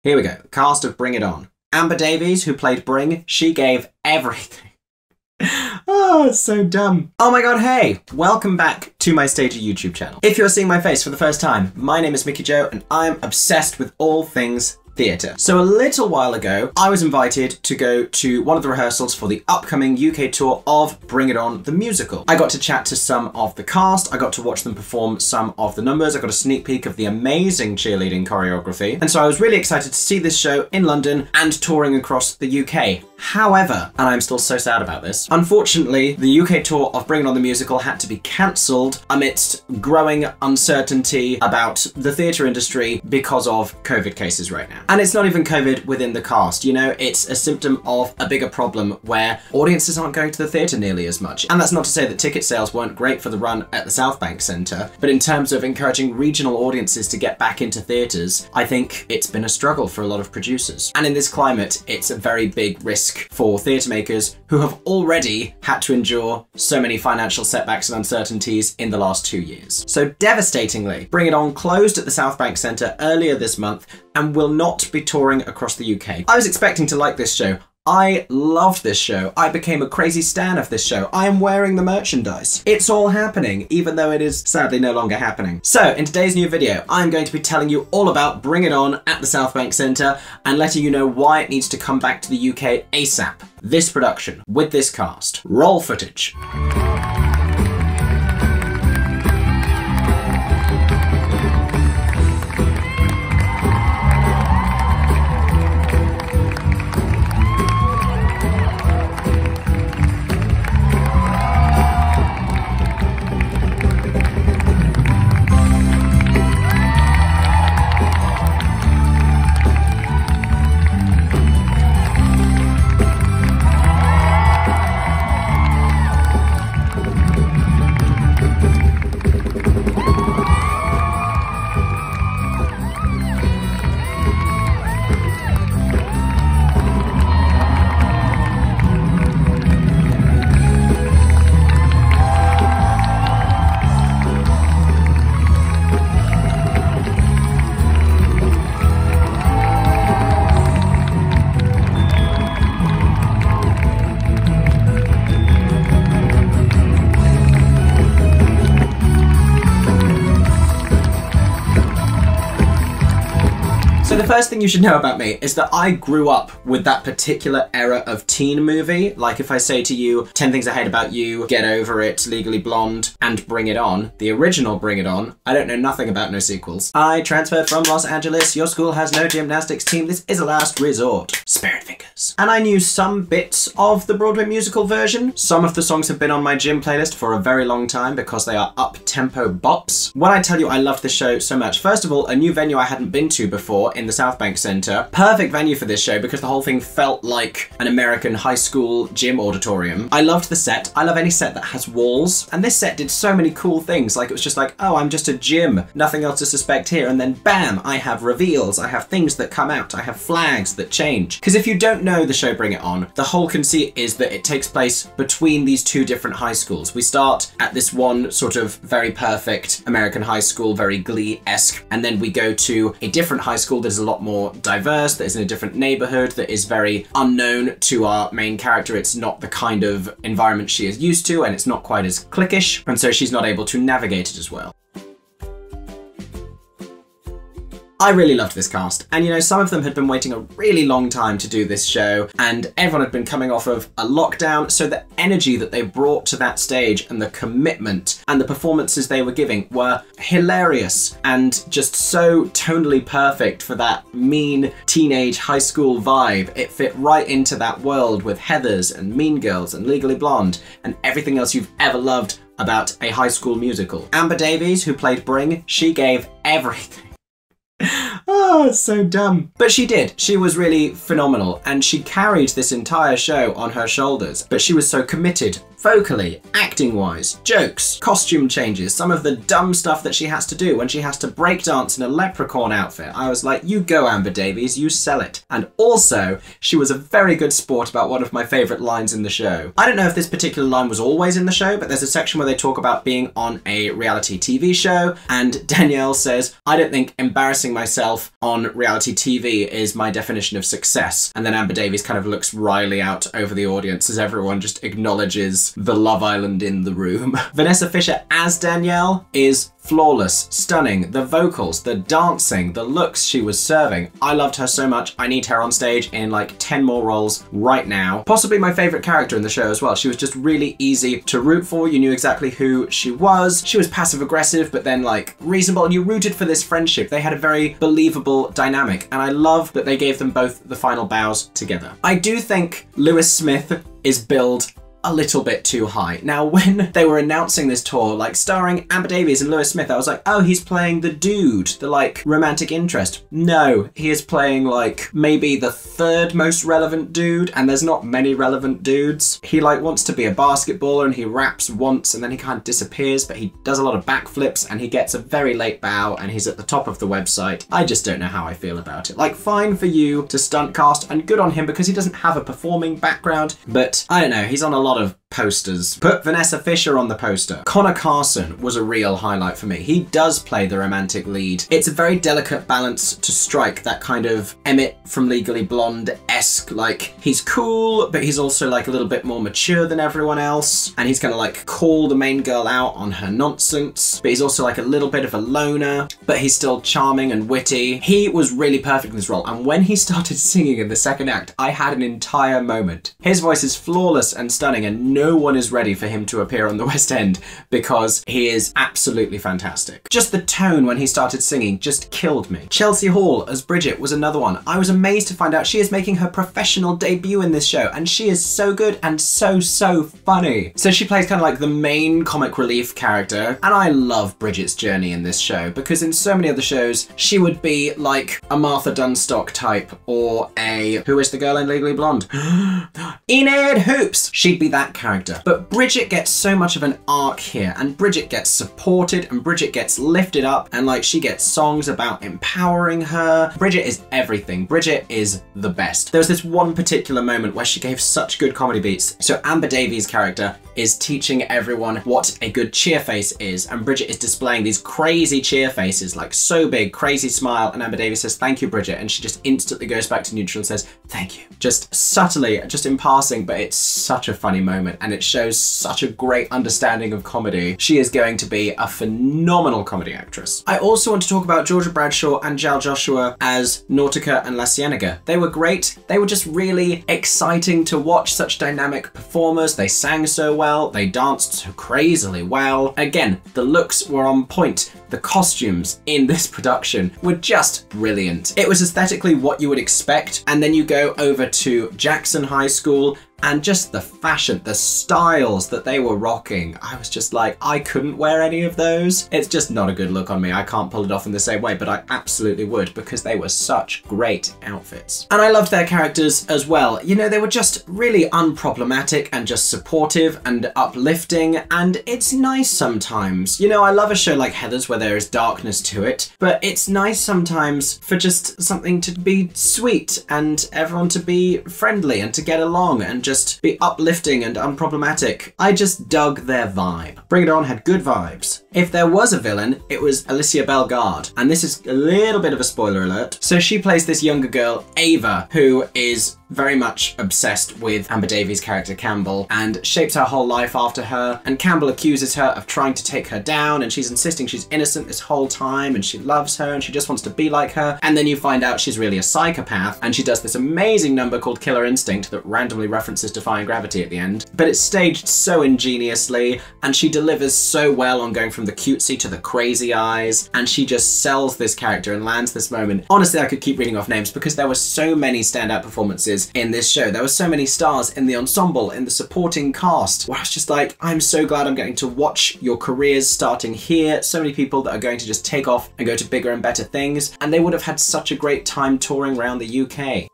Here we go. Cast of Bring It On. Amber Davies, who played Bring, she gave everything. Oh, it's so dumb. Oh my god, hey! Welcome back to my Stager YouTube channel. If you're seeing my face for the first time, my name is Mickey Joe and I'm obsessed with all things theatre. So a little while ago, I was invited to go to one of the rehearsals for the upcoming UK tour of Bring It On, the musical. I got to chat to some of the cast, I got to watch them perform some of the numbers, I got a sneak peek of the amazing cheerleading choreography, and so I was really excited to see this show in London and touring across the UK. However, and I'm still so sad about this, unfortunately, the UK tour of Bring It On the musical had to be cancelled amidst growing uncertainty about the theatre industry because of COVID cases right now. And it's not even COVID within the cast, you know, it's a symptom of a bigger problem where audiences aren't going to the theatre nearly as much. And that's not to say that ticket sales weren't great for the run at the South Bank Centre, but in terms of encouraging regional audiences to get back into theatres, I think it's been a struggle for a lot of producers. And in this climate, it's a very big risk for theatre makers who have already had to endure so many financial setbacks and uncertainties in the last 2 years. So devastatingly, Bring It On closed at the South Bank Centre earlier this month and will not be touring across the UK. I was expecting to like this show. I loved this show. I became a crazy stan of this show. I am wearing the merchandise. It's all happening, even though it is sadly no longer happening. So in today's new video, I'm going to be telling you all about Bring It On at the South Bank Centre and letting you know why it needs to come back to the UK ASAP. This production, with this cast. Roll footage. So the first thing you should know about me is that I grew up with that particular era of teen movie. Like if I say to you, 10 Things I Hate About You, Get Over It, Legally Blonde, and Bring It On, the original Bring It On, I don't know nothing about no sequels. I transferred from Los Angeles, your school has no gymnastics team, this is a last resort. Spirit Fingers. And I knew some bits of the Broadway musical version. Some of the songs have been on my gym playlist for a very long time because they are up-tempo bops. When I tell you I love this show so much, first of all, a new venue I hadn't been to before in the South Bank Centre. Perfect venue for this show because the whole thing felt like an American high school gym auditorium. I loved the set. I love any set that has walls. And this set did so many cool things. Like it was just like, oh, I'm just a gym. Nothing else to suspect here. And then bam, I have reveals. I have things that come out. I have flags that change. Because if you don't know the show Bring It On, the whole conceit is that it takes place between these two different high schools. We start at this one sort of very perfect American high school, very Glee-esque, and then we go to a different high school that is a lot more diverse, that is in a different neighborhood, that is very unknown to our main character. It's not the kind of environment she is used to, and it's not quite as cliquish, and so she's not able to navigate it as well. I really loved this cast, and you know, some of them had been waiting a really long time to do this show, and everyone had been coming off of a lockdown, so the energy that they brought to that stage and the commitment and the performances they were giving were hilarious and just so tonally perfect for that mean teenage high school vibe. It fit right into that world with Heathers and Mean Girls and Legally Blonde and everything else you've ever loved about a high school musical. Amber Davies, who played Bring, she gave everything. Oh, it's so dumb. But she did. She was really phenomenal, and she carried this entire show on her shoulders. But she was so committed vocally, acting-wise, jokes, costume changes, some of the dumb stuff that she has to do when she has to breakdance in a leprechaun outfit. I was like, you go, Amber Davies, you sell it. And also, she was a very good sport about one of my favourite lines in the show. I don't know if this particular line was always in the show, but there's a section where they talk about being on a reality TV show, and Danielle says, I don't think embarrassing myself on reality TV is my definition of success. And then Amber Davies kind of looks wryly out over the audience as everyone just acknowledges the Love Island in the room. Vanessa Fisher as Danielle is flawless, stunning. The vocals, the dancing, the looks she was serving. I loved her so much. I need her on stage in like 10 more roles right now. Possibly my favourite character in the show as well. She was just really easy to root for. You knew exactly who she was. She was passive aggressive, but then like reasonable, and you rooted for this friendship. They had a very believable dynamic, and I love that they gave them both the final bows together. I do think Lewis Smith is billed a little bit too high. Now, when they were announcing this tour, like starring Amber Davies and Lewis Smith, I was like, oh, he's playing the dude, the like romantic interest. No, he is playing like maybe the third most relevant dude, and there's not many relevant dudes. He like wants to be a basketballer and he raps once and then he kind of disappears, but he does a lot of backflips and he gets a very late bow and he's at the top of the website. I just don't know how I feel about it. Like, fine for you to stunt cast and good on him because he doesn't have a performing background, but I don't know, he's on a lot of posters. Put Vanessa Fisher on the poster. Connor Carson was a real highlight for me. He does play the romantic lead. It's a very delicate balance to strike, that kind of Emmett from Legally Blonde-esque, like he's cool, but he's also like a little bit more mature than everyone else, and he's gonna like call the main girl out on her nonsense, but he's also like a little bit of a loner, but he's still charming and witty. He was really perfect in this role, and when he started singing in the second act, I had an entire moment. His voice is flawless and stunning, and no one is ready for him to appear on the West End because he is absolutely fantastic. Just the tone when he started singing just killed me. Chelsea Hall as Bridget was another one. I was amazed to find out she is making her professional debut in this show, and she is so good and so funny. So she plays kind of like the main comic relief character, and I love Bridget's journey in this show because in so many other shows she would be like a Martha Dunstock type or a, who is the girl in Legally Blonde? Enid Hoops! She'd be that character. But Bridget gets so much of an arc here, and Bridget gets supported and Bridget gets lifted up, and like she gets songs about empowering her. Bridget is everything. Bridget is the best. There was this one particular moment where she gave such good comedy beats. So Amber Davies' character is teaching everyone what a good cheer face is, and Bridget is displaying these crazy cheer faces, like so big, crazy smile, and Amber Davies says, thank you, Bridget, and she just instantly goes back to neutral and says, thank you. Just subtly, just in passing, but it's such a funny moment, and it shows such a great understanding of comedy. She is going to be a phenomenal comedy actress. I also want to talk about Georgia Bradshaw and Jal Joshua as Nautica and La Cienega. They were great. They were just really exciting to watch, such dynamic performers. They sang so well. They danced so crazily well. Again, the looks were on point. The costumes in this production were just brilliant. It was aesthetically what you would expect, and then you go over to Jackson High School and just the fashion, the styles that they were rocking. I was just like, I couldn't wear any of those. It's just not a good look on me. I can't pull it off in the same way, but I absolutely would because they were such great outfits. And I loved their characters as well. You know, they were just really unproblematic and just supportive and uplifting, and it's nice sometimes. You know, I love a show like Heathers where there is darkness to it, but it's nice sometimes for just something to be sweet and everyone to be friendly and to get along and just be uplifting and unproblematic. I just dug their vibe. Bring It On had good vibes. If there was a villain, it was Alicia Bellegarde, and this is a little bit of a spoiler alert. So she plays this younger girl, Ava, who is very much obsessed with Amber Davies' character Campbell and shapes her whole life after her, and Campbell accuses her of trying to take her down, and she's insisting she's innocent this whole time and she loves her and she just wants to be like her, and then you find out she's really a psychopath, and she does this amazing number called Killer Instinct that randomly references Defying Gravity at the end, but it's staged so ingeniously and she delivers so well on going from the cutesy to the crazy eyes, and she just sells this character and lands this moment. Honestly, I could keep reading off names because there were so many standout performances in this show. There were so many stars in the ensemble, in the supporting cast, where I was just like, I'm so glad I'm getting to watch your careers starting here. So many people that are going to just take off and go to bigger and better things, and they would have had such a great time touring around the UK.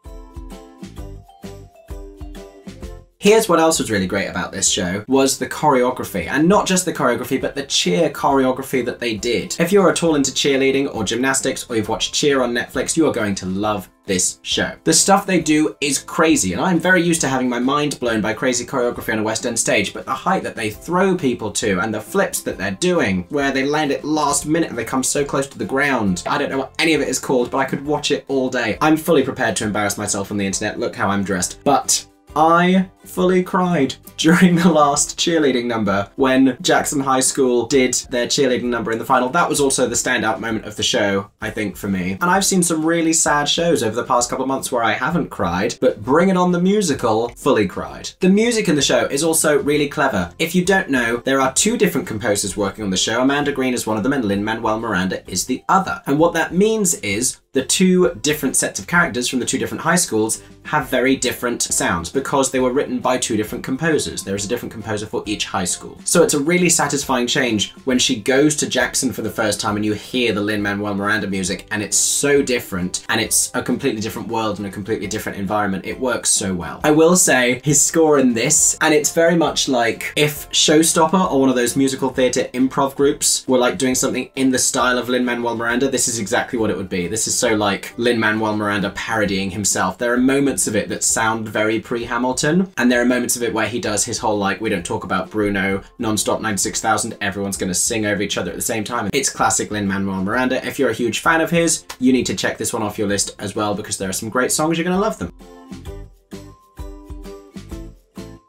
Here's what else was really great about this show, was the choreography. And not just the choreography, but the cheer choreography that they did. If you're at all into cheerleading or gymnastics, or you've watched Cheer on Netflix, you are going to love this show. The stuff they do is crazy, and I'm very used to having my mind blown by crazy choreography on a West End stage, but the height that they throw people to and the flips that they're doing, where they land it last minute and they come so close to the ground. I don't know what any of it is called, but I could watch it all day. I'm fully prepared to embarrass myself on the internet. Look how I'm dressed. But I fully cried during the last cheerleading number when Jackson High School did their cheerleading number in the final. That was also the standout moment of the show, I think, for me. And I've seen some really sad shows over the past couple of months where I haven't cried, but Bring It On the musical, fully cried. The music in the show is also really clever. If you don't know, there are two different composers working on the show. Amanda Green is one of them and Lin-Manuel Miranda is the other. And what that means is the two different sets of characters from the two different high schools have very different sounds because they were written by two different composers. There is a different composer for each high school. So it's a really satisfying change when she goes to Jackson for the first time and you hear the Lin-Manuel Miranda music, and it's so different, and it's a completely different world and a completely different environment. It works so well. I will say his score in this, and it's very much like if Showstopper or one of those musical theatre improv groups were like doing something in the style of Lin-Manuel Miranda, this is exactly what it would be. This is so like Lin-Manuel Miranda parodying himself. There are moments of it that sound very pre-Hamilton, and there are moments of it where he does his whole like, we don't talk about Bruno, non-stop 96,000, everyone's gonna sing over each other at the same time. It's classic Lin-Manuel Miranda. If you're a huge fan of his, you need to check this one off your list as well, because there are some great songs, you're gonna love them.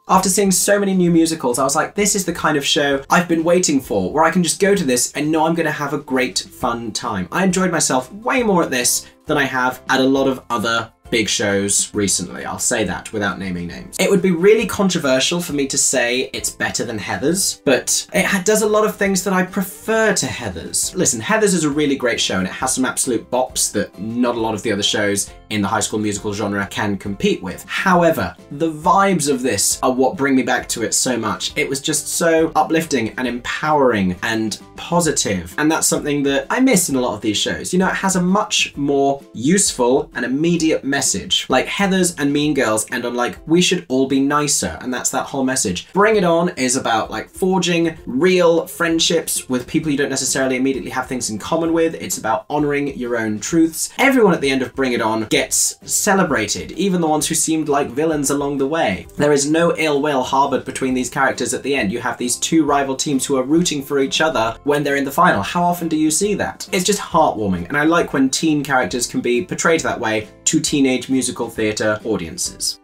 After seeing so many new musicals, I was like, this is the kind of show I've been waiting for, where I can just go to this and know I'm gonna have a great, fun time. I enjoyed myself way more at this than I have at a lot of other big shows recently. I'll say that without naming names. It would be really controversial for me to say it's better than Heathers, but it does a lot of things that I prefer to Heathers. Listen, Heathers is a really great show and it has some absolute bops that not a lot of the other shows in the High School Musical genre can compete with. However, the vibes of this are what bring me back to it so much. It was just so uplifting and empowering and positive, and that's something that I miss in a lot of these shows. You know, it has a much more useful and immediate message. Like Heathers and Mean Girls end on like, we should all be nicer, and that's that whole message. Bring It On is about like forging real friendships with people you don't necessarily immediately have things in common with. It's about honoring your own truths. Everyone at the end of Bring It On gets celebrated, even the ones who seemed like villains along the way. There is no ill will harbored between these characters at the end. You have these two rival teams who are rooting for each other when they're in the final. How often do you see that? It's just heartwarming, and I like when teen characters can be portrayed that way to teenage musical theatre audiences.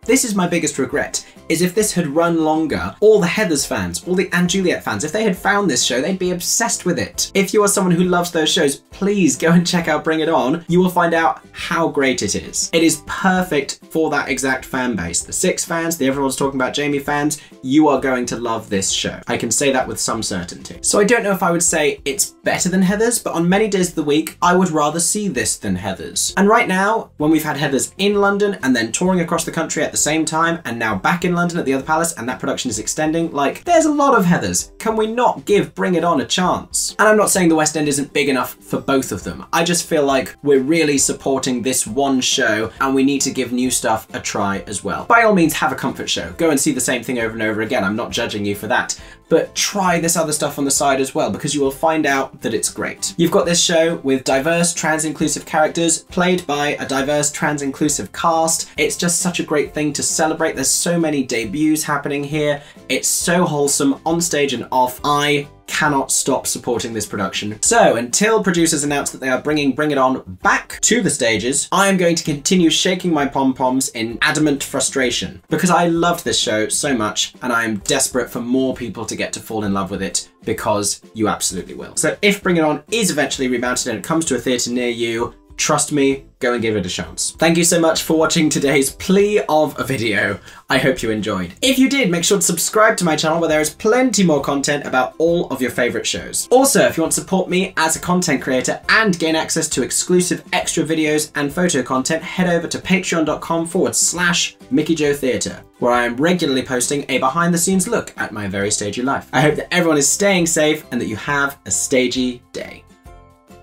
This is my biggest regret, is if this had run longer, all the Heathers fans, all the & Juliet fans, if they had found this show, they'd be obsessed with it. If you are someone who loves those shows, please go and check out Bring It On. You will find out how great it is. It is perfect for that exact fan base. The Six fans, the Everyone's Talking About Jamie fans, you are going to love this show. I can say that with some certainty. So I don't know if I would say it's better than Heathers, but on many days of the week, I would rather see this than Heathers. And right now, when we've had Heathers in London and then touring across the country at the same time, and now back in London at the Other Palace, and that production is extending, like, there's a lot of Heathers. Can we not give Bring It On a chance? And I'm not saying the West End isn't big enough for both of them. I just feel like we're really supporting this one show, and we need to give new stuff a try as well. By all means, have a comfort show. Go and see the same thing over and over again. I'm not judging you for that. But try this other stuff on the side as well, because you will find out that it's great. You've got this show with diverse trans-inclusive characters played by a diverse trans-inclusive cast. It's just such a great thing to celebrate. There's so many debuts happening here. It's so wholesome on stage and off. I cannot stop supporting this production. So until producers announce that they are bringing Bring It On back to the stages, I am going to continue shaking my pom-poms in adamant frustration, because I loved this show so much and I am desperate for more people to get to fall in love with it, because you absolutely will. So if Bring It On is eventually remounted and it comes to a theatre near you, trust me, go and give it a chance. Thank you so much for watching today's plea of a video. I hope you enjoyed. If you did, make sure to subscribe to my channel, where there is plenty more content about all of your favourite shows. Also, if you want to support me as a content creator and gain access to exclusive extra videos and photo content, head over to patreon.com/MickeyJoeTheatre, where I am regularly posting a behind the scenes look at my very stagey life. I hope that everyone is staying safe and that you have a stagey day.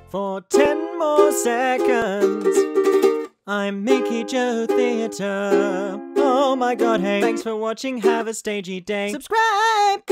For 10 more seconds, I'm Mickey Joe Theatre. Oh my god, hey. Thanks for watching, have a stagey day. Subscribe!